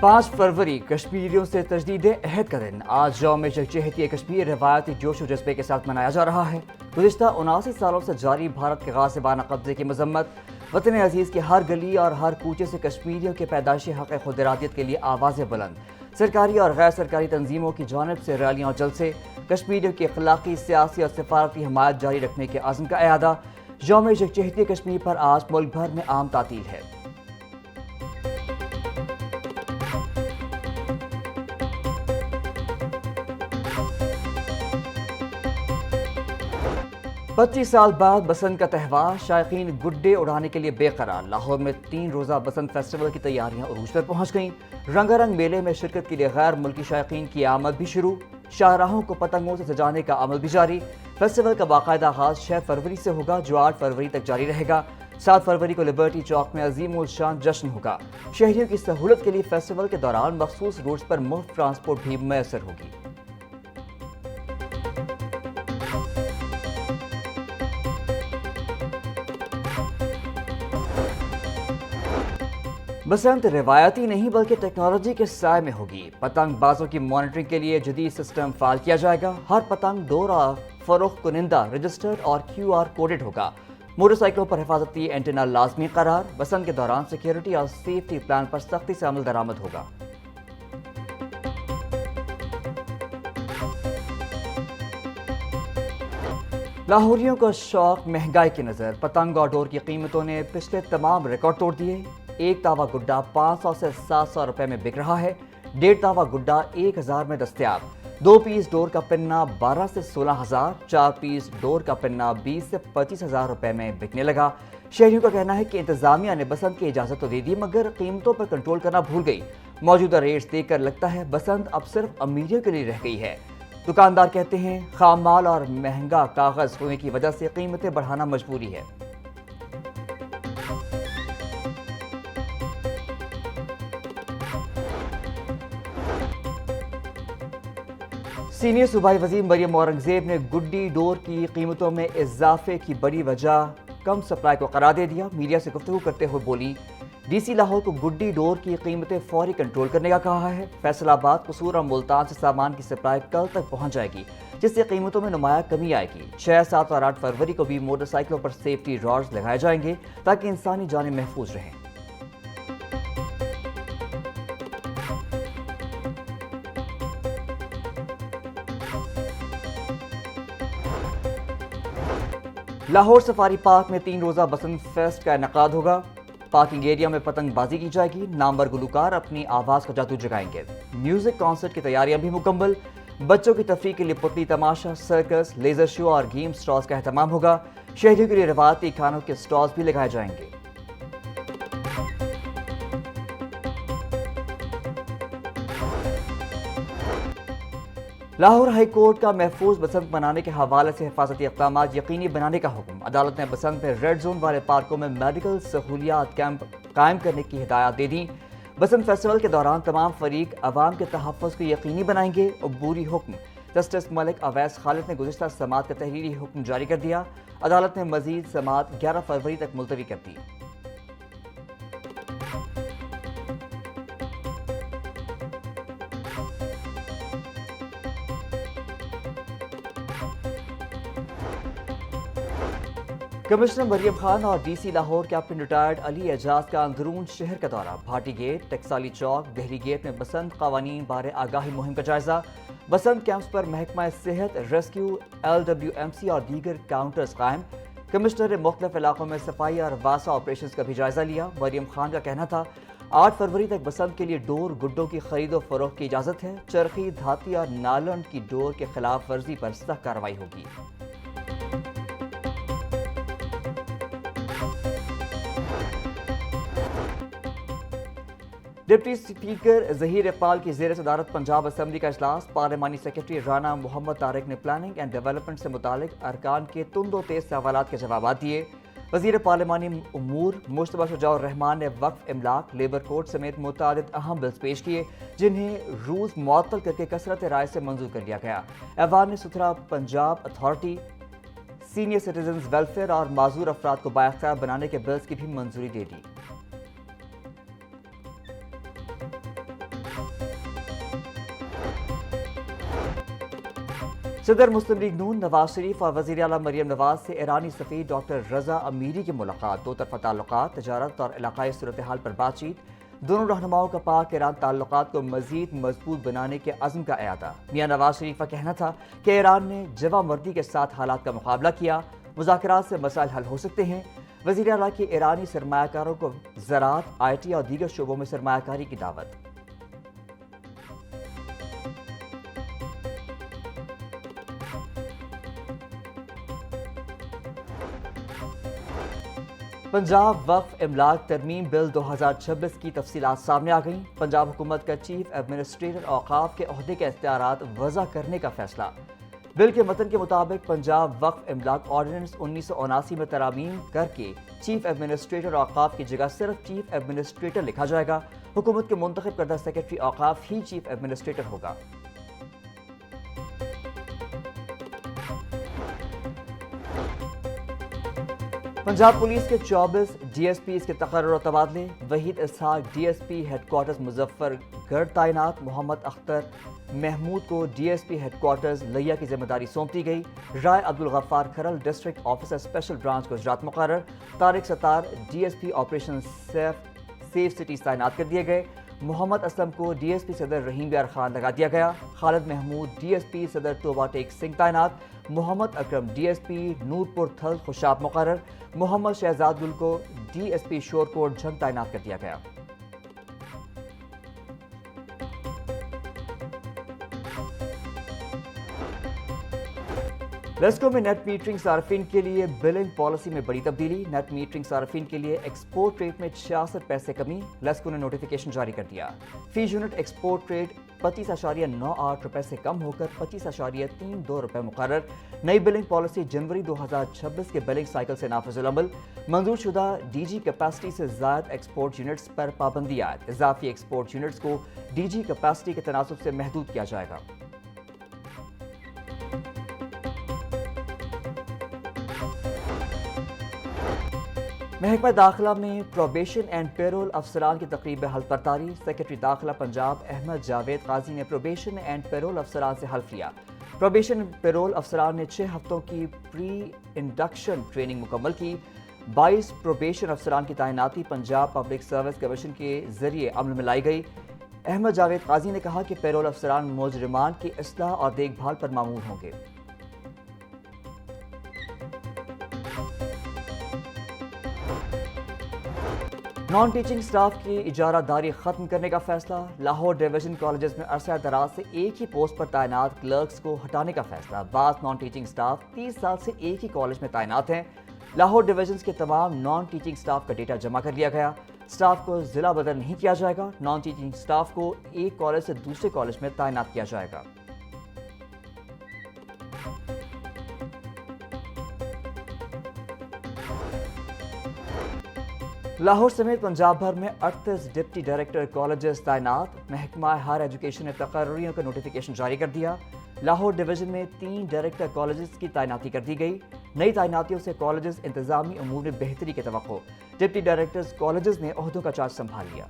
5 फरवरी कश्मीरियों से तजदीद अहद का दिन। आज यौम यकजहती कश्मीर रवायती जोश व जज्बे के साथ मनाया जा रहा है। गुज़िश्ता 79 सालों से जारी भारत के गासिबाना कब्जे की मजम्मत, वतन अजीज़ की हर गली और हर कूचे से कश्मीरियों के पैदाइशी हक़ खुद इरादियत के लिए आवाज़ें बुलंद, सरकारी और गैर सरकारी तंजीमों की जानिब से रैलियाँ और जलसे, कश्मीरियों की अखलाकी, सियासी और सफारती हमायत जारी रखने के आज़म का अयादा। यौम यकजहती कश्मीर पर आज मुल्क भर में आम तातील है। 25 साल बाद बसंत का त्यौहार, शायकीन गुड्डे उड़ाने के लिए बेकरार। लाहौर में 3 रोज़ा बसंत फेस्टिवल की तैयारियां उरूज पर पहुंच गईं। रंगारंग मेले में शिरकत के लिए गैर मुल्की शायकीन की आमद भी शुरू। शाहराहों को पतंगों से सजाने का अमल भी जारी। फेस्टिवल का बाकायदा आगाज 6 फरवरी से होगा, जो 8 फरवरी तक जारी रहेगा। 7 फरवरी को लिबर्टी चौक में अजीम उल शान जश्न होगा। शहरियों की सहूलत के लिए फेस्टिवल के दौरान मखसूस रूट्स पर मुफ्त ट्रांसपोर्ट भी मैसर होगी। बसंत रिवायती नहीं बल्कि टेक्नोलॉजी के साए में होगी। पतंग बाजों की मॉनिटरिंग के लिए जदीद सिस्टम फाल किया जाएगा। हर पतंग डोरा फरोख्त कुनिंदा रजिस्टर्ड और QR कोडेड होगा। मोटरसाइकिलों पर हिफाजती एंटेना लाजमी करार। बसंत के दौरान सिक्योरिटी और सेफ्टी प्लान पर सख्ती से अमल दरामद होगा। लाहौरियों का शौक महंगाई की नज़र, पतंग और डोर की कीमतों ने पिछले तमाम रिकॉर्ड तोड़ दिए। एक तावा गुड्डा 500 से 700 रुपए में बिक रहा है। 1.5 तावा गुड्डा 1000 में दस्तयाब। 2 पीस डोर का पिन्ना 12 से 16 हजार, 4 पीस डोर का पिन्ना 20 से 25 हजार रुपए में बिकने लगा। शहरियों का कहना है कि इंतजामिया ने बसंत की इजाजत तो दे दी, मगर कीमतों पर कंट्रोल करना भूल गई। मौजूदा रेट्स देखकर लगता है बसंत अब सिर्फ अमीरियों के लिए रह गई है। दुकानदार कहते हैं खाम माल और महंगा कागज होने की वजह से कीमतें बढ़ाना मजबूरी है। सीनियर सूबाई वज़ीर मरियम औरंगजेब ने गुड्डी डोर की कीमतों में इजाफे की बड़ी वजह कम सप्लाई को करार दे दिया। मीडिया से गुफ्तगू करते हुए बोली, DC लाहौर को गुड्डी डोर की कीमतें फौरी कंट्रोल करने का कहा है। फैसलाबाद, कसूर और मुल्तान से सामान की सप्लाई कल तक पहुंच जाएगी, जिससे कीमतों में नुमाया कमी आएगी। 6, 7 और 8 फरवरी को भी मोटरसाइकिलों पर सेफ्टी रॉड्स लगाए जाएंगे ताकि इंसानी जानें महफूज रहें। लाहौर सफारी पार्क में 3 रोज़ा बसंत फेस्ट का इनकाद होगा। पार्किंग एरिया में पतंगबाजी की जाएगी। नामवर गुलकार अपनी आवाज़ का जादू जगाएंगे। म्यूजिक कॉन्सर्ट की तैयारियां भी मुकम्मल। बच्चों की तफरीह के लिए पुतली तमाशा, सर्कस, लेजर शो और गेम स्टॉल्स का एहतमाम होगा। शहरियों के लिए रवायती खानों के स्टॉल्स भी लगाए जाएंगे। लाहौर हाई कोर्ट का महफूज बसंत मनाने के हवाले से हिफाजती इक़दाम यकीनी बनाने का हुक्म। अदालत ने बसंत में रेड जोन वाले पार्कों में मेडिकल सहूलियात कैंप कायम करने की हिदायत दे दी। बसंत फेस्टिवल के दौरान तमाम फरीक अवाम के तहफ़्फ़ुज़ को यकीनी बनाएंगे। अबूरी हुक्म जस्टिस मलिक अवैस खालिद ने गुज़िश्ता समात का तहरीरी हुक्म जारी कर दिया। अदालत ने मज़ीद समात 11 फरवरी तक मुलतवी कर दी। कमिश्नर मरियम खान और DC Lahore captain retired Ali Ejaz का अंदरून शहर का दौरा। भाटी गेट, टकसाली चौक, दहली गेट में बसंत कवानीन बारे आगाही मुहिम का जायजा। बसंत कैंप्स पर महकमा सेहत, रेस्क्यू, LWMC और दीगर काउंटर्स कायम। कमिश्नर ने मुख्तलिफ इलाकों में सफाई और वासा ऑपरेशन का भी जायजा लिया। मरियम खान का कहना था 8 फरवरी तक बसंत के लिए डोर गुड्डों की खरीदो फरोख्त की इजाजत है। चरखी, धाती और नालन की डोर के खिलाफ वर्जी पर सख्त कार्रवाई होगी। डिप्टी स्पीकर ज़हीर इकबाल की ज़ेर सदारत पंजाब असम्बली का इजलास। पार्लिमानी सेक्रेटरी राना मोहम्मद तारिक ने प्लानिंग एंड डेवलपमेंट से मुतालिक अरकान के तुंदो तेज सवालात के जवाब दिए। वज़ीर पार्लिमानी उमूर मुश्तबा शुजाउर रहमान ने वक्फ, इमलाक, लेबर कोड समेत मुतादिद अहम बिल्स पेश किए, जिन्हें रूज मुअत्तल करके कसरत राय से मंजूर कर लिया गया। ऐवान ने सुथरा Punjab authority, senior citizens welfare और माजूर अफराद को बाइख्तियार बनाने के बिल्स की भी मंजूरी दे दी। صدر مسلم لیگ نون نواز شریف اور وزیر اعلیٰ مریم نواز سے ایرانی سفیر ڈاکٹر رضا امیری کی ملاقات، دو طرفہ تعلقات، تجارت اور علاقائی صورتحال پر بات چیت۔ دونوں رہنماؤں کا پاک ایران تعلقات کو مزید مضبوط بنانے کے عزم کا اعادہ۔ میاں نواز شریف کا کہنا تھا کہ ایران نے جواں مردی کے ساتھ حالات کا مقابلہ کیا، مذاکرات سے مسائل حل ہو سکتے ہیں۔ وزیر اعلیٰ کی ایرانی سرمایہ کاروں کو زراعت، آئی ٹی اور دیگر شعبوں میں سرمایہ کاری کی دعوت۔ پنجاب وقف املاک ترمیم بل 2026 کی تفصیلات سامنے آ گئیں۔ پنجاب حکومت کا چیف ایڈمنسٹریٹر اوقاف کے عہدے کے اختیارات وضع کرنے کا فیصلہ۔ بل کے متن کے مطابق پنجاب وقف املاک آرڈیننس 1979 میں ترامیم کر کے چیف ایڈمنسٹریٹر اوقاف کی جگہ صرف چیف ایڈمنسٹریٹر لکھا جائے گا۔ حکومت کے منتخب کردہ سیکرٹری اوقاف ہی چیف ایڈمنسٹریٹر ہوگا۔ پنجاب پولیس کے 24 ڈی ایس پیز کے تقرر و تبادلے۔ Waheed Ishaq D S P headquarters Muzaffargarh تعینات۔ محمد اختر محمود کو D S P headquarters Layyah کی ذمہ داری سونپ دی گئی۔ Rai Abdul Ghaffar Kharal district officer special branch Gujrat مقرر۔ Tariq Sattar D S P operation safe cities تعینات کر دیے گئے۔ محمد اسلم کو ڈی ایس پی صدر رحیم بیار خان لگا دیا گیا۔ خالد محمود ڈی ایس پی صدر توبہ ٹیک سنگھ تعینات۔ محمد اکرم ڈی ایس پی نورپور تھل خوشاب مقرر۔ محمد شہزاد گل کو ڈی ایس پی شورکوٹ جھنگ تعینات کر دیا گیا۔ لیسکو میں نیٹ میٹرنگ صارفین کے لیے بلنگ پالیسی میں بڑی تبدیلی۔ نیٹ میٹرنگ صارفین کے لیے ایکسپورٹ ریٹ میں 66 پیسے کمی۔ لیسکو نے نوٹیفیکیشن جاری کر دیا۔ فی یونٹ ایکسپورٹ ریٹ 35.98 روپے سے کم ہو کر 25.32 روپے مقرر۔ نئی بلنگ پالیسی جنوری 2026 کے بلنگ سائیکل سے نافذ العمل۔ منظور شدہ ڈی جی کیپیسٹی سے زائد ایکسپورٹ یونٹس پر پابندی عائد۔ اضافی ایکسپورٹ یونٹس کو ڈی جی کیپیسٹی کے تناسب سے محدود کیا جائے گا۔ محکمہ داخلہ میں پروبیشن اینڈ پیرول افسران کی تقریب حلف برداری۔ سیکرٹری داخلہ پنجاب احمد جاوید قاضی نے پروبیشن اینڈ پیرول افسران سے حلف لیا۔ پروبیشن اینڈ پیرول افسران نے 6 ہفتوں کی پری انڈکشن ٹریننگ مکمل کی۔ 22 پروبیشن افسران کی تعیناتی پنجاب پبلک سروس کمیشن کے ذریعے عمل میں لائی گئی۔ احمد جاوید قاضی نے کہا کہ پیرول افسران مجرمان کی اصلاح اور دیکھ بھال پر مامور ہوں گے۔ نان ٹیچنگ سٹاف کی اجارہ داری ختم کرنے کا فیصلہ۔ لاہور ڈویژن کالجز میں عرصہ دراز سے ایک ہی پوسٹ پر تعینات کلرکس کو ہٹانے کا فیصلہ۔ بعض نان ٹیچنگ سٹاف 30 سال سے ایک ہی کالج میں تعینات ہیں۔ لاہور ڈویژنز کے تمام نان ٹیچنگ سٹاف کا ڈیٹا جمع کر لیا گیا۔ سٹاف کو ضلع بدل نہیں کیا جائے گا۔ نان ٹیچنگ سٹاف کو ایک کالج سے دوسرے کالج میں تعینات کیا جائے گا۔ لاہور سمیت پنجاب بھر میں 38 ڈپٹی ڈائریکٹر کالجز تعینات۔ محکمہ ہائر ایجوکیشن نے تقرریوں کا نوٹیفیکیشن جاری کر دیا۔ لاہور ڈویژن میں 3 ڈائریکٹر کالجز کی تعیناتی کر دی گئی۔ نئی تعیناتیوں سے کالجز انتظامی امور میں بہتری کی توقع۔ ڈپٹی ڈائریکٹرز کالجز نے عہدوں کا چارج سنبھال لیا۔